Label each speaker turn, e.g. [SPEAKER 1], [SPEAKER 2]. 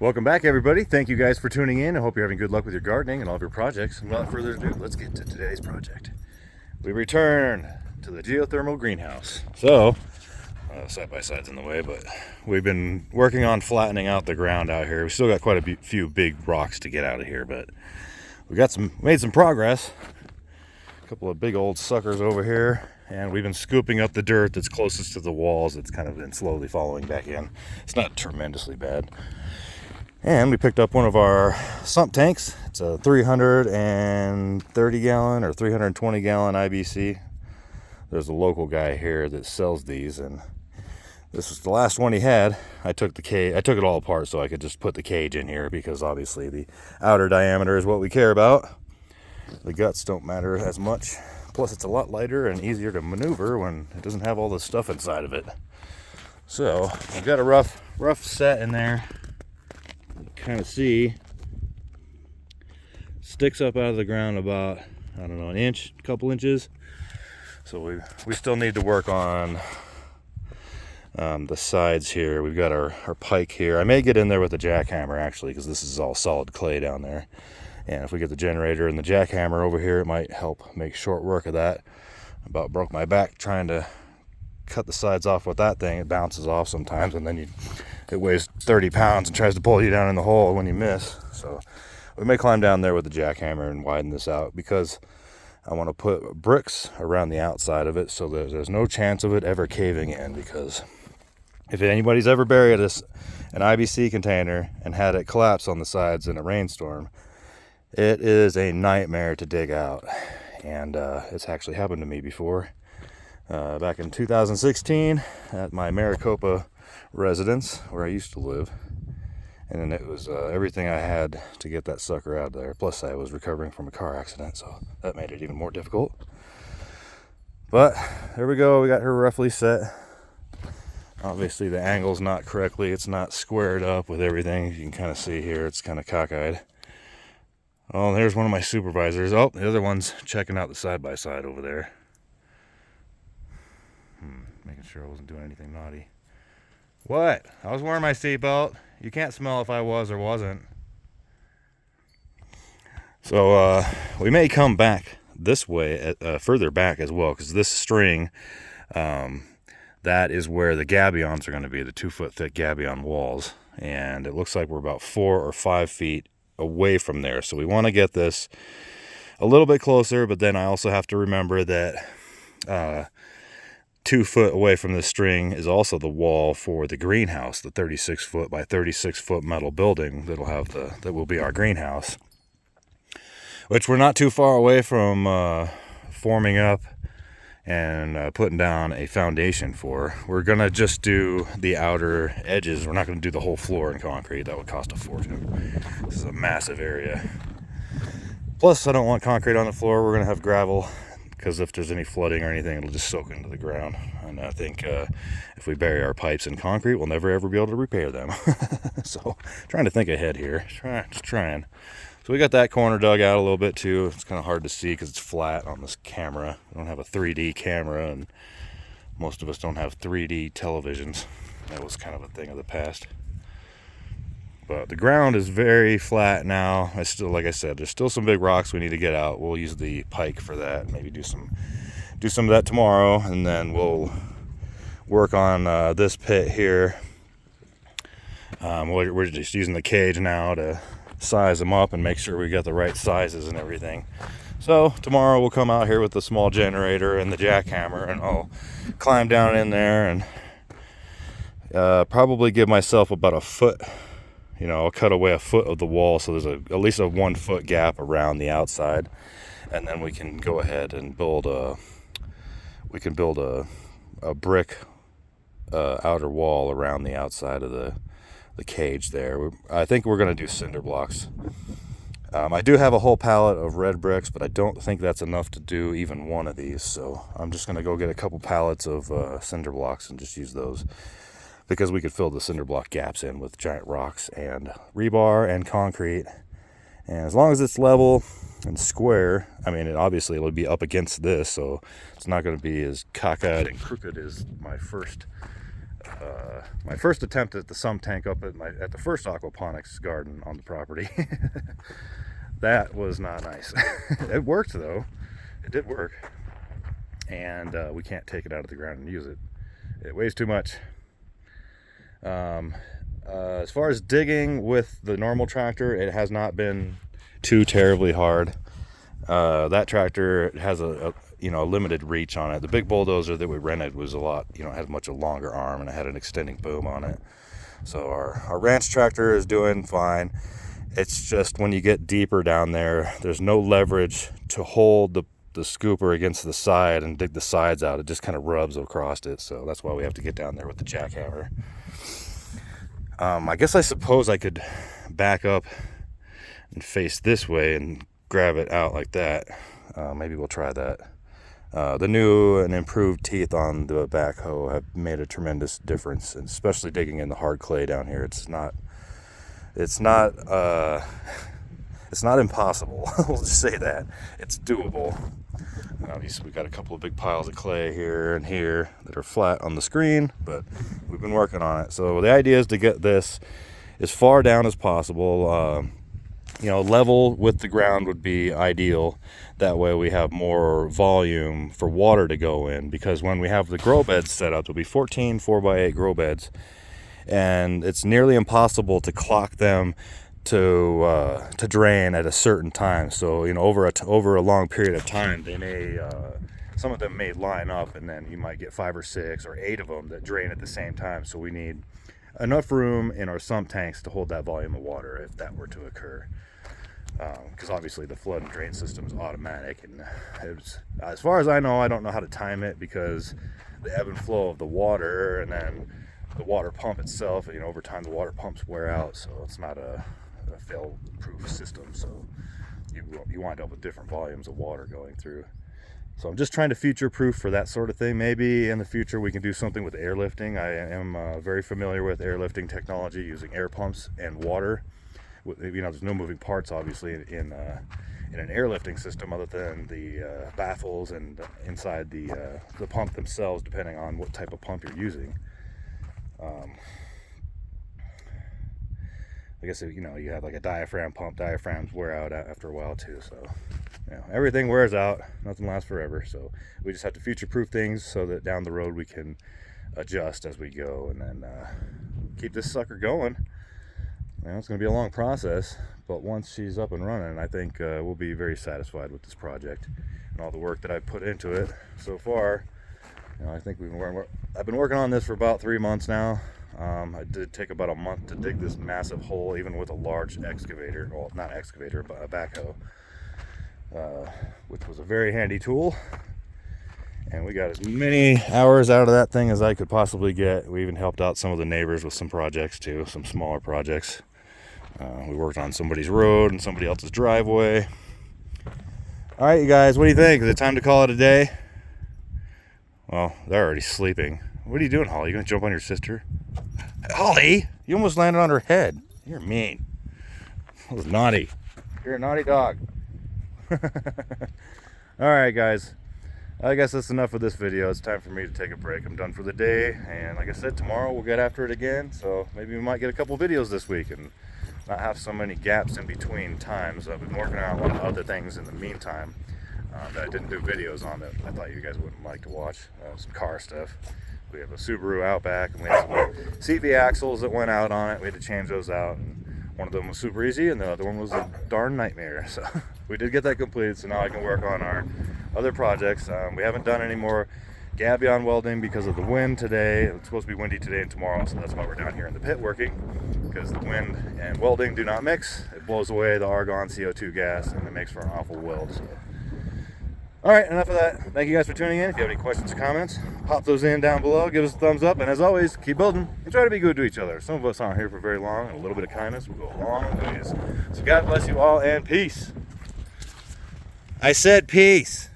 [SPEAKER 1] Welcome back, everybody. Thank you guys for tuning in. I hope you're having good luck with your gardening and all of your projects. And without further ado, let's get to today's project. We return to the geothermal greenhouse. So, side-by-side's in the way, but we've been working on flattening out the ground out here. We still got quite a few big rocks to get out of here, but we made some progress. A couple of big old suckers over here, and we've been scooping up the dirt that's closest to the walls. It's kind of been slowly falling back in. It's not tremendously bad. And we picked up one of our sump tanks. It's a 330 gallon or 320 gallon IBC. There's a local guy here that sells these, and this was the last one he had. I took it all apart so I could just put the cage in here, because obviously the outer diameter is what we care about. The guts don't matter as much. Plus it's a lot lighter and easier to maneuver when it doesn't have all the stuff inside of it. So I've got a rough set in there. Kind of see sticks up out of the ground about, I don't know, a couple inches. So we still need to work on the sides here. We've got our pike here. I may get in there with the jackhammer actually, because this is all solid clay down there, and if we get the generator and the jackhammer over here, it might help make short work of that. About broke my back trying to cut the sides off with that thing. It bounces off sometimes, and then it weighs 30 pounds and tries to pull you down in the hole when you miss. So we may climb down there with the jackhammer and widen this out, because I want to put bricks around the outside of it so that there's no chance of it ever caving in. Because if anybody's ever buried an IBC container and had it collapse on the sides in a rainstorm, it is a nightmare to dig out. And it's actually happened to me before. Back in 2016 at my Maricopa residence where I used to live, and then it was everything I had to get that sucker out of there. Plus I was recovering from a car accident, so that made it even more difficult. But there we go, we got her roughly set. Obviously the angle's not correctly, it's not squared up with everything. You can kind of see here it's kind of cockeyed. Oh, there's one of my supervisors. Oh, the other one's checking out the side-by-side over there. Making sure I wasn't doing anything naughty. What? I was wearing my seatbelt. You can't smell if I was or wasn't. So we may come back this way, further back as well, because this string, that is where the gabions are going to be, the 2-foot thick gabion walls. And it looks like we're about 4 or 5 feet away from there. So we want to get this a little bit closer, but then I also have to remember that 2 foot away from the string is also the wall for the greenhouse, the 36 foot by 36 foot metal building that will be our greenhouse, which we're not too far away from forming up and putting down a foundation for. We're gonna just do the outer edges. We're not gonna do the whole floor in concrete. That would cost a fortune. This is a massive area. Plus I don't want concrete on the floor. We're gonna have gravel, because if there's any flooding or anything, it'll just soak into the ground. And I think if we bury our pipes in concrete, we'll never ever be able to repair them. So trying to think ahead here, just trying. So we got that corner dug out a little bit too. It's kind of hard to see because it's flat on this camera. We don't have a 3D camera, and most of us don't have 3D televisions. That was kind of a thing of the past. But the ground is very flat now. Like I said, there's still some big rocks we need to get out. We'll use the pike for that. Maybe do some of that tomorrow, and then we'll work on this pit here. We're just using the cage now to size them up and make sure we got the right sizes and everything. So tomorrow we'll come out here with the small generator and the jackhammer, and I'll climb down in there and probably give myself about a foot. I'll cut away a foot of the wall, so there's at least a 1 foot gap around the outside, and then we can go ahead and build a brick outer wall around the outside of the cage there. I think we're going to do cinder blocks. I do have a whole pallet of red bricks, but I don't think that's enough to do even one of these, so I'm just going to go get a couple pallets of cinder blocks and just use those, because we could fill the cinder block gaps in with giant rocks and rebar and concrete. And as long as it's level and square, I mean, obviously it'll be up against this, so it's not going to be as cockeyed and crooked as my first my first attempt at the sump tank up at the first aquaponics garden on the property. That was not nice. It worked though. It did work. And we can't take it out of the ground and use it. It weighs too much. As far as digging with the normal tractor, it has not been too terribly hard. That tractor has a limited reach on it. The big bulldozer that we rented was a lot, had much a longer arm, and it had an extending boom on it. So our ranch tractor is doing fine. It's just when you get deeper down there, there's no leverage to hold the scooper against the side and dig the sides out. It just kind of rubs across it. So that's why we have to get down there with the jackhammer. I guess I suppose I could back up and face this way and grab it out like that. Maybe we'll try that. The new and improved teeth on the backhoe have made a tremendous difference, and especially digging in the hard clay down here. It's not impossible. We'll just say that. It's doable. Obviously, we've got a couple of big piles of clay here and here that are flat on the screen, but we've been working on it. So the idea is to get this as far down as possible. Level with the ground would be ideal. That way we have more volume for water to go in, because when we have the grow beds set up, there'll be 14 4x8 grow beds, and it's nearly impossible to clock them to drain at a certain time. So over a long period of time, they may some of them may line up, and then you might get 5 or 6 or 8 of them that drain at the same time. So we need enough room in our sump tanks to hold that volume of water if that were to occur, because obviously the flood and drain system is automatic, and as far as I know, I don't know how to time it, because the ebb and flow of the water and then the water pump itself, over time the water pumps wear out, so it's not a fail-proof system. So you wind up with different volumes of water going through. So I'm just trying to future-proof for that sort of thing. Maybe in the future we can do something with airlifting. I am very familiar with airlifting technology using air pumps and water. There's no moving parts, obviously, in an airlifting system other than the baffles and inside the pump themselves, depending on what type of pump you're using. I guess you have like a diaphragm pump. Diaphragms wear out after a while too, so everything wears out. Nothing lasts forever, so we just have to future-proof things so that down the road we can adjust as we go, and then keep this sucker going. It's going to be a long process, but once she's up and running, I think we'll be very satisfied with this project and all the work that I've put into it so far. I think I've been working on this for about 3 months now. I did take about a month to dig this massive hole, even with a large excavator. Well, not excavator, but a backhoe, which was a very handy tool. And we got as many hours out of that thing as I could possibly get. We even helped out some of the neighbors with some projects too, some smaller projects. We worked on somebody's road and somebody else's driveway. All right, you guys, what do you think? Is it time to call it a day? Well, they're already sleeping. What are you doing, Holly? You gonna jump on your sister? Holly, you almost landed on her head. You're mean. That was naughty. You're a naughty dog. All right, guys. I guess that's enough of this video. It's time for me to take a break. I'm done for the day, and like I said, tomorrow we'll get after it again. So maybe we might get a couple videos this week and not have so many gaps in between times. I've been working on a lot of other things in the meantime that I didn't do videos on that I thought you guys wouldn't like to watch. Some car stuff. We have a Subaru Outback, and we had some CV axles that went out on it. We had to change those out, and one of them was super easy, and the other one was a darn nightmare. So we did get that completed, so now I can work on our other projects. We haven't done any more gabion welding because of the wind today. It's supposed to be windy today and tomorrow, so that's why we're down here in the pit working, because the wind and welding do not mix. It blows away the argon CO2 gas, and it makes for an awful weld. So. All right, enough of that. Thank you guys for tuning in. If you have any questions or comments, pop those in down below. Give us a thumbs up. And as always, keep building and try to be good to each other. Some of us aren't here for very long, and a little bit of kindness will go a long ways. So God bless you all, and peace. I said peace.